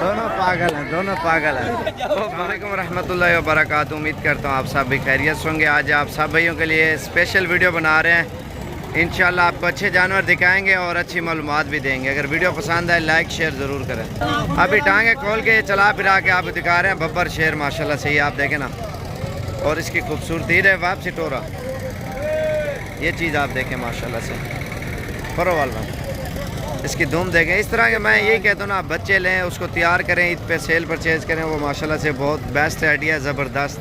दोनों पागल हैं, दोनों पागल हैं। वालेकुम रहमतुल्लाहि व बरकातुहू। उम्मीद करता हूँ आप सब भी खैरियत से होंगे। आज आप सब भाइयों के लिए स्पेशल वीडियो बना रहे हैं। इंशाल्लाह आपको अच्छे जानवर दिखाएंगे और अच्छी मालूमात भी देंगे। अगर वीडियो पसंद आए लाइक शेयर ज़रूर करें। अभी टांगे खोल के चला फिरा के आप दिखा रहे हैं बब्बर शेर माशाल्लाह से, ये आप देखें ना। और इसकी खूबसूरती है वापसी टोरा, ये चीज़ आप देखें माशाल्लाह से। फरो वाला इसकी धूम देखें। इस तरह के मैं यही कहता हूँ ना, आप बच्चे लें, उसको तैयार करें, ईद पे सेल परचेज़ करें, वो माशाल्लाह से बहुत बेस्ट आइडिया, ज़बरदस्त।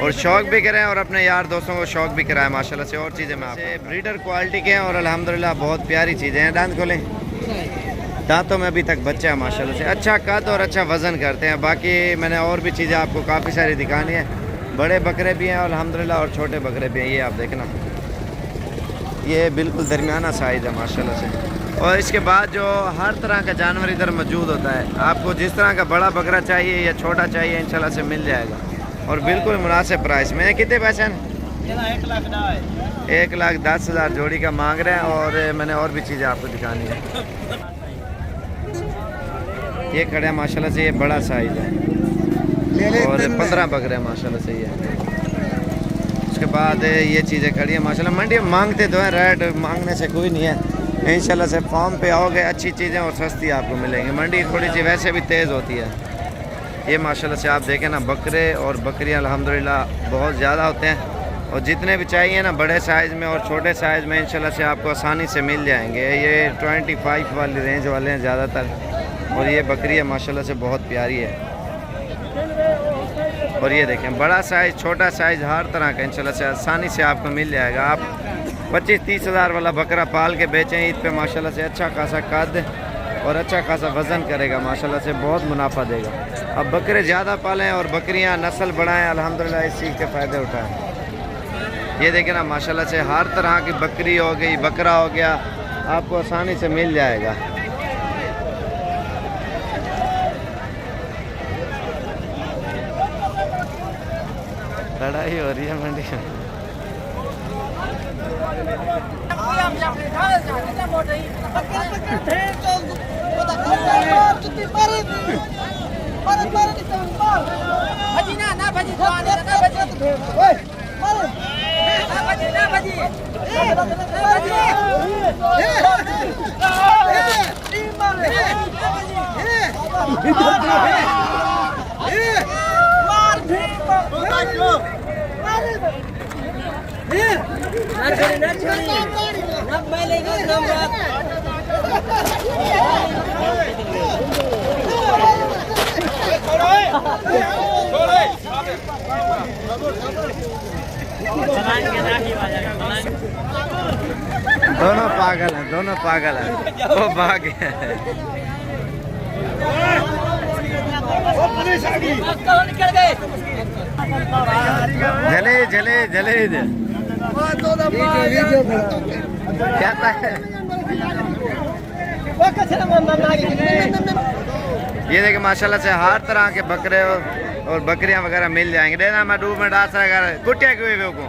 और शौक़ भी करें और अपने यार दोस्तों को शौक़ भी कराएं माशाल्लाह से। और चीज़ें मैं आपसे ब्रीडर क्वालिटी के हैं और अल्हम्दुलिल्लाह बहुत प्यारी चीज़ें हैं। दांत खोलें, दांतों में अभी तक बच्चा है माशाल्लाह से। अच्छा कद और अच्छा वज़न करते हैं। बाकी मैंने और भी चीज़ें आपको काफ़ी सारी दिखानी है। बड़े बकरे भी हैं अल्हम्दुलिल्लाह और छोटे बकरे भी हैं। ये आप देखना, ये बिल्कुल दरमियाना साइज़ है माशाल्लाह से। और इसके बाद जो हर तरह का जानवर इधर मौजूद होता है। आपको जिस तरह का बड़ा बकरा चाहिए या छोटा चाहिए इंशाल्लाह से मिल जाएगा और बिल्कुल मुनासिब प्राइस में। कितने पैसे हैं? 1,10,000 जोड़ी का मांग रहे हैं। और मैंने और भी चीज़ें आपको दिखानी है। ये खड़े हैं माशाल्लाह से, ये बड़ा साइज़ है और 15 बकरे हैं माशाल्लाह से। ये उसके बाद ये चीज़ें खड़ी हैं माशाल्लाह। मंडी में मांगते तो हैं, रेट मांगने से कोई नहीं है। इंशाल्लाह से फार्म पे आओगे अच्छी चीज़ें और सस्ती आपको मिलेंगी। मंडी थोड़ी सी वैसे भी तेज़ होती है। ये माशाल्लाह से आप देखें ना, बकरे और बकरियां अल्हम्दुलिल्लाह बहुत ज़्यादा होते हैं। और जितने भी चाहिए ना बड़े साइज़ में और छोटे साइज़ में इंशाल्लाह से आपको आसानी से मिल जाएंगे। ये 25 वाली रेंज वाले हैं ज़्यादातर। और ये बकरी है माशाल्लाह से बहुत प्यारी है। और ये देखें बड़ा साइज़ छोटा साइज़ हर तरह का इंशाल्लाह से आसानी से आपको मिल जाएगा। आप 25-30 हज़ार वाला बकरा पाल के बेचें ईद पे माशाल्लाह से, अच्छा खासा कद और अच्छा खासा वज़न करेगा माशाल्लाह से, बहुत मुनाफा देगा। अब बकरे ज़्यादा पालें और बकरियां नस्ल बढ़ाएं, अल्हम्दुलिल्लाह इस चीज़ के फ़ायदे उठाएं। ये देखें ना माशाल्लाह से हर तरह की बकरी हो गई, बकरा हो गया, आपको आसानी से मिल जाएगा। लड़ाई हो रही है मंडी में। दोनों पागल हैं, दोनों पागल हैं। वो भाग गए। जले जले जले क्या है? ये देखिए माशाल्लाह से हर तरह के बकरे और बकरियां वगैरह मिल जाएंगे। देना मैं डूब में डाल सका कुटिया क्यों को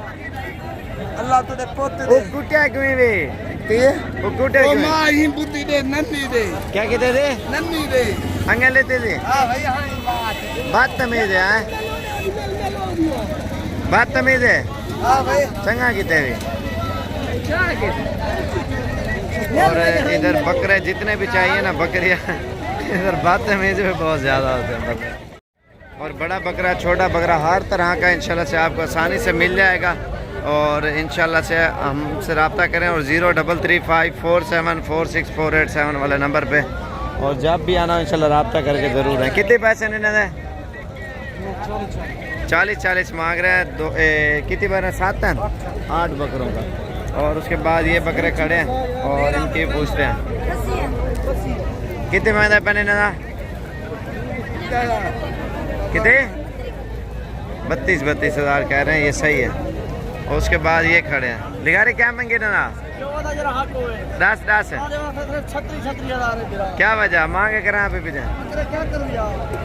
अल्लाह तो पोते वो कुटिया क्यों वे वो कुटिया क्यों मां ही बुद्धि दे नन्नी दे क्या कहते थे नन्नी दे अंगे लेते थे। हां भाई हां बात तमीज है, बात तमीज है। हां भाई चंगा कहते थे। और इधर बकरे जितने भी चाहिए ना बकरियां इधर बात तमीज में बहुत ज़्यादा होते हैं बकरे। और बड़ा बकरा छोटा बकरा हर तरह का इंशाल्लाह से आपको आसानी से मिल जाएगा। और इंशाल्लाह से हमसे रब्ता करें और 0335474648 वाले नंबर पे। और जब भी आना इंशाल्लाह रब्ता करके ज़रूर है। कितने पैसे लेने हैं? 40 मांग रहे हैं। कितनी बार 7 हैं 8 बकरों का। और उसके बाद ये बकरे खड़े हैं और इनके पूछते हैं कितने महंगा पहने ना कितने 32 हज़ार कह रहे हैं, ये सही है। और उसके बाद ये खड़े हैं लिगारे क्या मंगे ना 10 क्या वजह मांगे करें आप पीछे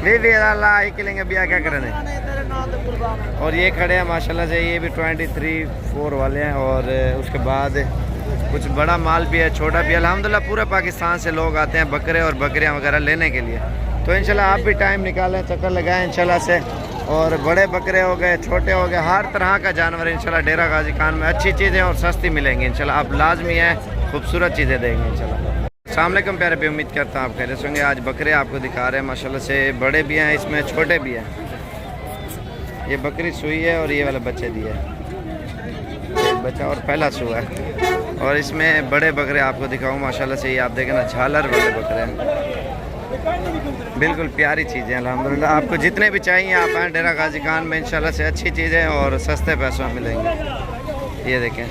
20,000 ला ही के लेंगे भैया क्या करें। और ये खड़े हैं माशाल्लाह से, ये भी 23-4 वाले हैं। और उसके बाद कुछ बड़ा माल भी है, छोटा भी। अल्हम्दुलिल्लाह पूरे पाकिस्तान से लोग आते हैं बकरे और बकरियां वगैरह लेने के लिए। तो इंशाल्लाह आप भी टाइम निकालें, चक्कर लगाएं इंशाल्लाह से। और बड़े बकरे हो गए, छोटे हो गए, हर तरह का जानवर इंशाल्लाह डेरा गाजी खान में अच्छी चीज़ें और सस्ती मिलेंगी इंशाल्लाह। आप लाजमी हैं, खूबसूरत चीज़ें देंगे इंशाल्लाह। अस्सलाम वालेकुम प्यारे पे, उम्मीद करता हूँ आप खैरियत होंगे। आज बकरे आपको दिखा रहे हैं माशाल्लाह से, बड़े भी हैं इसमें, छोटे भी हैं। ये बकरी सुई है और ये वाला बच्चे दिए है, बच्चा और पहला सुआ है। और इसमें बड़े बकरे आपको दिखाऊँ माशाल्लाह से, ये आप देखें ना झालर वाले बकरे हैं, बिल्कुल प्यारी चीज़ें अल्हम्दुलिल्लाह। आपको जितने भी चाहिए आप आएँ डेरा गाजी खान में इंशाल्लाह से, अच्छी चीज़ें और सस्ते पैसों में मिलेंगे। ये देखें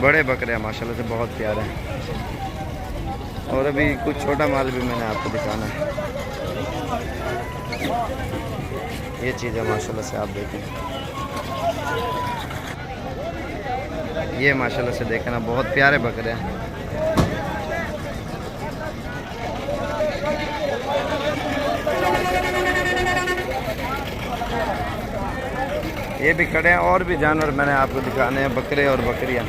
बड़े बकरे हैं माशाल्लाह से, बहुत प्यारे हैं। और अभी कुछ छोटा माल भी मैंने आपको दिखाना है। ये चीज़ें माशाल्लाह से आप देखें, ये माशाल्लाह से देखें ना, बहुत प्यारे बकरे हैं। ये भी खड़े हैं। और भी जानवर मैंने आपको दिखाने हैं, बकरे और बकरियां।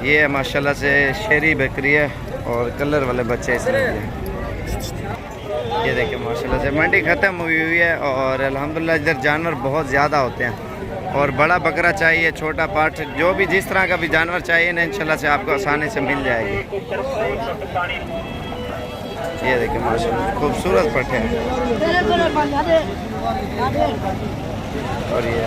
ये है माशाल्लाह से शेरी बकरी है और कलर वाले बच्चे इसमें हैं। ये देखिए माशाल्लाह से मंडी ख़त्म हुई है और अल्हम्दुलिल्लाह इधर जानवर बहुत ज़्यादा होते हैं। और बड़ा बकरा चाहिए, छोटा पाठ, जो भी जिस तरह का भी जानवर चाहिए ना इंशाल्लाह से आपको आसानी से मिल जाएगी। ये देखिए माशाल्लाह खूबसूरत पट्टे हैं। और ये